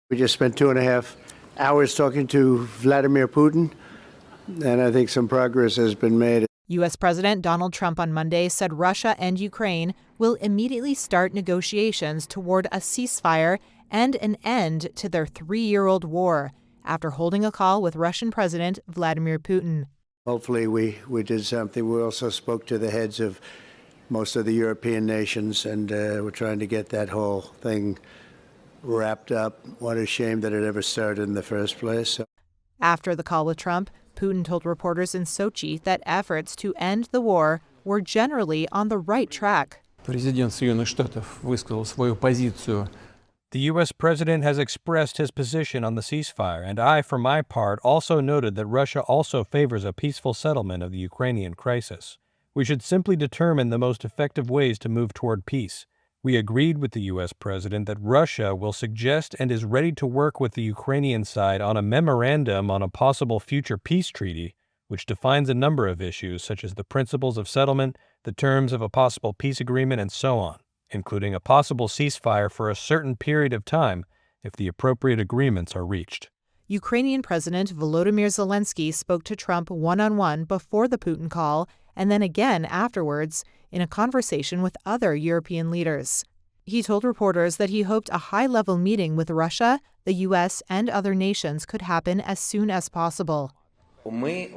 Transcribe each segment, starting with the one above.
We just spent 2.5 hours talking to Vladimir Putin, and I think some progress has been made. U.S. President Donald Trump on Monday said Russia and Ukraine will immediately start negotiations toward a ceasefire and an end to their 3-year-old war after holding a call with Russian President Vladimir Putin. Hopefully we did something. We also spoke to the heads of most of the European nations, and we're trying to get that whole thing wrapped up. What a shame that it ever started in the first place. After the call with Trump, Putin told reporters in Sochi that efforts to end the war were generally on the right track. Президент Соединенных Штатов высказал свою позицию. The U.S. president has expressed his position on the ceasefire, and I, for my part, also noted that Russia also favors a peaceful settlement of the Ukrainian crisis. We should simply determine the most effective ways to move toward peace. We agreed with the U.S. president that Russia will suggest and is ready to work with the Ukrainian side on a memorandum on a possible future peace treaty, which defines a number of issues such as the principles of settlement, the terms of a possible peace agreement, and so on, including a possible ceasefire for a certain period of time if the appropriate agreements are reached. Ukrainian President Volodymyr Zelensky spoke to Trump one-on-one before the Putin call and then again afterwards in a conversation with other European leaders. He told reporters that he hoped a high-level meeting with Russia, the U.S., and other nations could happen as soon as possible. We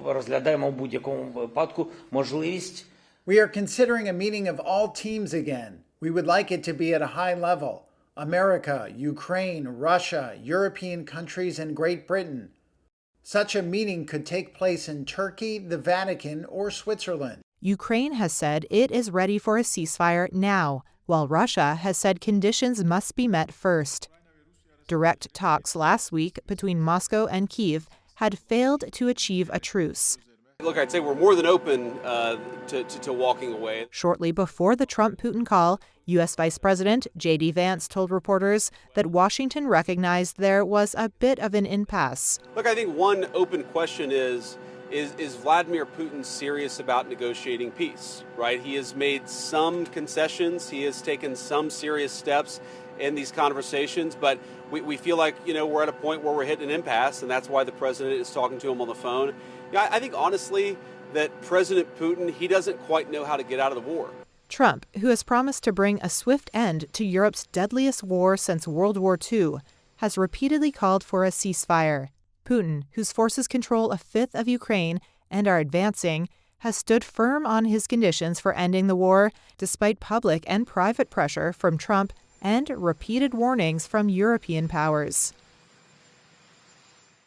are considering a meeting of all teams again. We would like it to be at a high level. America, Ukraine, Russia, European countries, and Great Britain. Such a meeting could take place in Turkey, the Vatican, or Switzerland. Ukraine has said it is ready for a ceasefire now, while Russia has said conditions must be met first. Direct talks last week between Moscow and Kyiv had failed to achieve a truce. Look, I'd say we're more than open to walking away. Shortly before the Trump-Putin call, U.S. Vice President J.D. Vance told reporters that Washington recognized there was a bit of an impasse. Look, I think one open question is Vladimir Putin serious about negotiating peace, right? He has made some concessions. He has taken some serious steps in these conversations, but we feel like, we're at a point where we're hitting an impasse, and that's why the president is talking to him on the phone. I think, honestly, that President Putin, he doesn't quite know how to get out of the war. Trump, who has promised to bring a swift end to Europe's deadliest war since World War II, has repeatedly called for a ceasefire. Putin, whose forces control a fifth of Ukraine and are advancing, has stood firm on his conditions for ending the war, despite public and private pressure from Trump and repeated warnings from European powers.